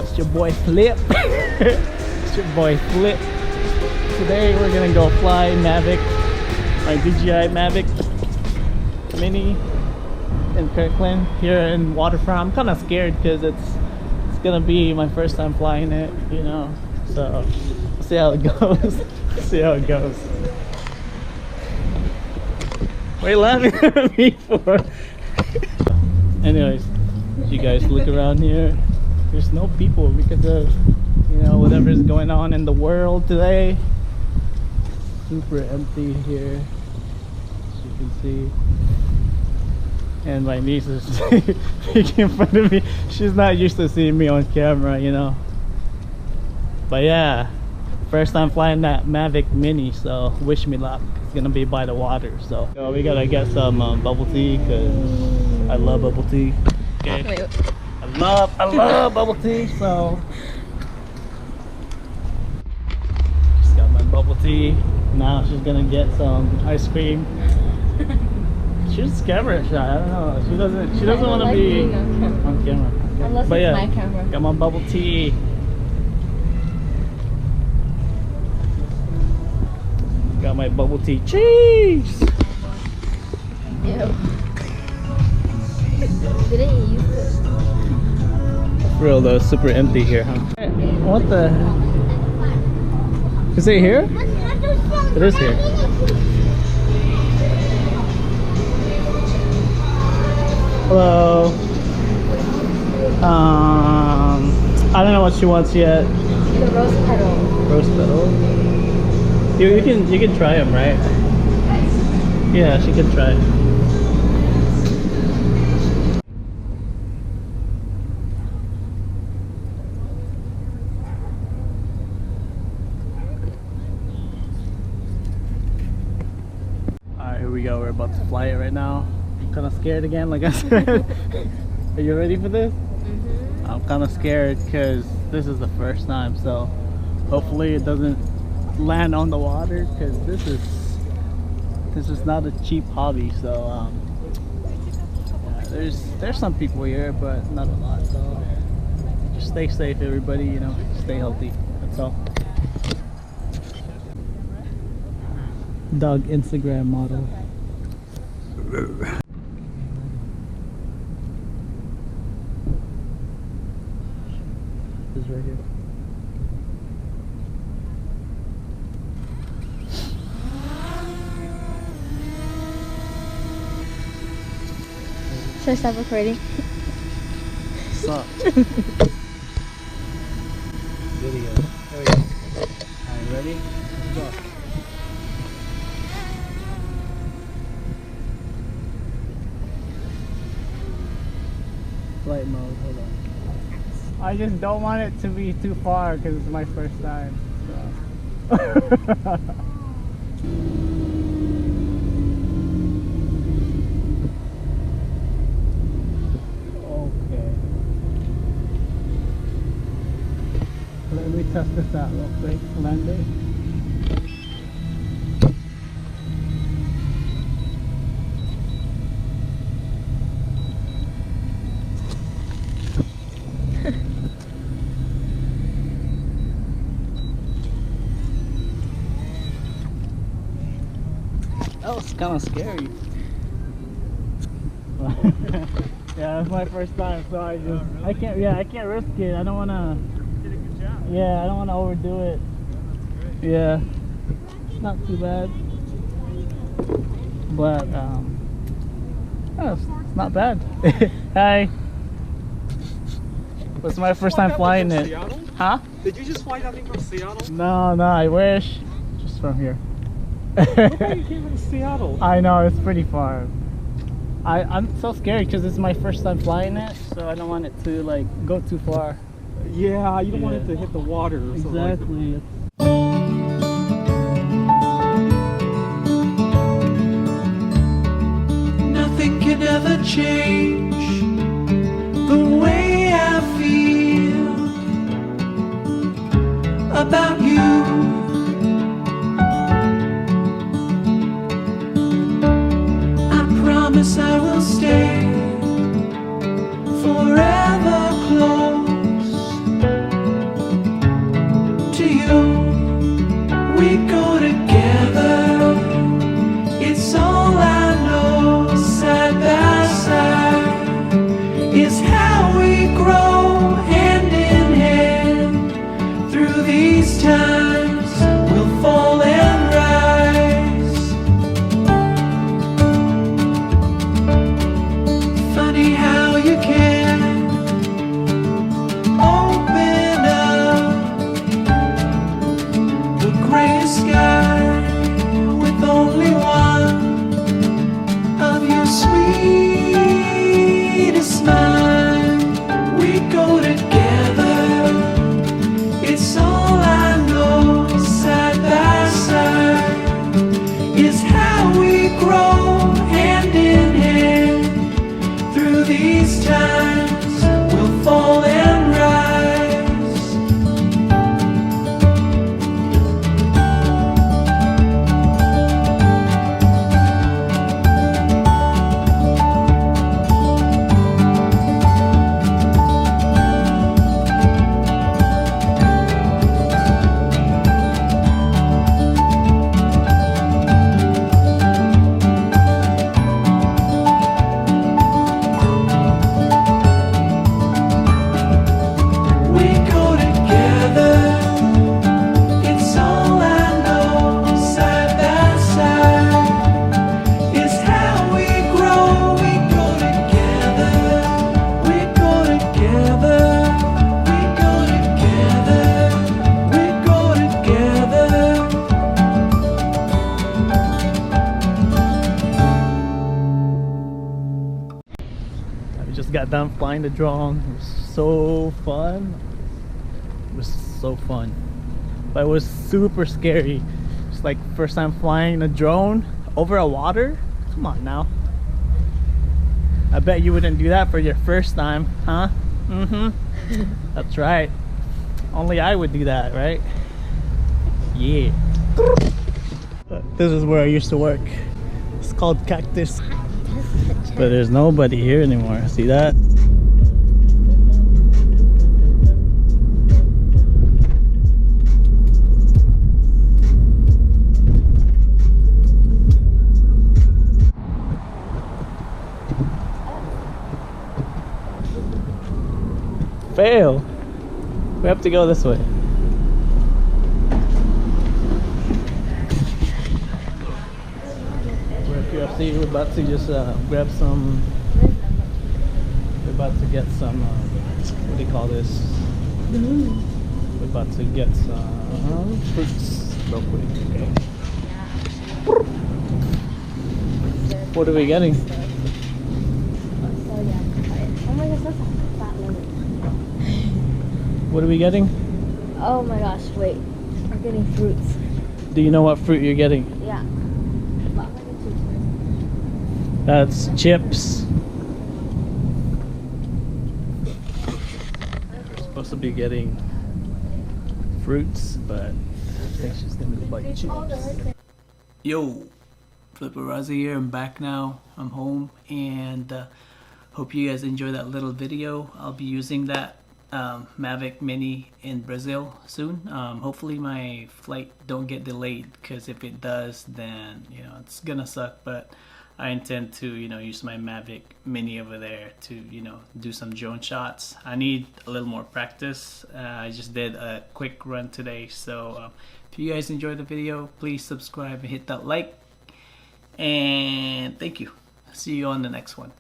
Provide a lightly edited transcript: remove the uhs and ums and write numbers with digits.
up? It's your boy Flip. It's your boy Flip. Today we're gonna go fly MAVIC, my DJI MAVIC Mini in Kirkland here in Waterfront. I'm kind of scared because it's gonna be my first time flying it, you know. So we'll see how it goes. See how it goes. What are you laughing at me for? Anyways, you guys look around here. There's no people because of, you know, whatever's going on in the world today. Super empty here, as you can see. And my niece is making fun of me. She's not used to seeing me on camera, you know. But yeah, first time flying that MAVIC Mini, so wish me luck. It's gonna be by the water, so we gotta get some bubble tea because I love bubble tea. Okay, Wait. I love bubble tea. So just got my bubble tea. Now she's gonna get some ice cream. She's camera shy. I don't know. She doesn't want to be on camera. Okay. Unless But it's yeah, my camera. got my bubble tea. Got my bubble tea. Cheese. Ew. Didn't you use this? Real though, super empty here, huh? What the? Is it here? It is here. Hello. I don't know what she wants yet. The rose petal. Rose petal. You can try them, right? Yeah, she can try. Alright, here we go. We're about to fly it right now. I'm kind of scared again, like I said. Are you ready for this? Mm-hmm. I'm kind of scared because this is the first time, so hopefully it doesn't land on the water because this is not a cheap hobby. So yeah, there's some people here, but not a lot. So just stay safe, everybody. You know, stay healthy. That's all. Dog Instagram model. This right here. Should I stop recording? Sup? Video. There we go. Alright, ready? Let's go. Flight mode, hold on. I just don't want it to be too far because it's my first time. So. Let me test this out real quick. Landing. That was kind of scary. Yeah, that's my first time, so I can't risk it. I don't want to. Yeah, I don't want to overdo it. Yeah, it's not too bad, but it's not bad. Hi. It's my first time flying it. Seattle? Huh? Did you just fly that thing from Seattle? No, I wish. Just from here. Look how you came from Seattle. I know, it's pretty far. I'm so scared because it's my first time flying it, so I don't want it to like go too far. Yeah, you don't want it to hit the water. Exactly. Nothing can ever change the way I feel about you. I promise I will stay forever close. we go together. It's all I know, side by side, is how we grow hand in hand. Through these times, we'll fall and rise. Funny how you can open up the gray sky with only one of your sweetest smile. We go together, it's all I know, side by side, is how we grow hand in hand. Through these times, we'll fall and rise. We go together, it's all I know, side by side, is how we grow. We go together, we go together, we go together, we go together. I just got done flying the drone. It was so fun. It was so fun. But it was super scary. It's like first time flying a drone over a water. Come on now. I bet you wouldn't do that for your first time, huh? Mm-hmm. That's right. Only I would do that, right? Yeah. This is where I used to work. It's called Cactus. But there's nobody here anymore. See that? Fail. We have to go this way. We're at UFC. We're about to just grab some. We're about to get some. What do you call this? We're about to get some fruits real quick. Okay. What are we getting? Oh my gosh, that's a fat lemon. What are we getting? Oh my gosh, wait. We're getting fruits. Do you know what fruit you're getting? Yeah. But I'm gonna choose first. That's chips. We're supposed to be getting fruits, but I think she's gonna go buy chips. Yo, Flipperazzi here. I'm back now. I'm home, and hope you guys enjoy that little video. I'll be using that MAVIC Mini in Brazil soon. Hopefully my flight don't get delayed, because if it does, then you know it's gonna suck. But I intend to use my MAVIC Mini over there to do some drone shots. I need a little more practice. I just did a quick run today, so if you guys enjoyed the video, please subscribe and hit that like. And thank you. See you on the next one.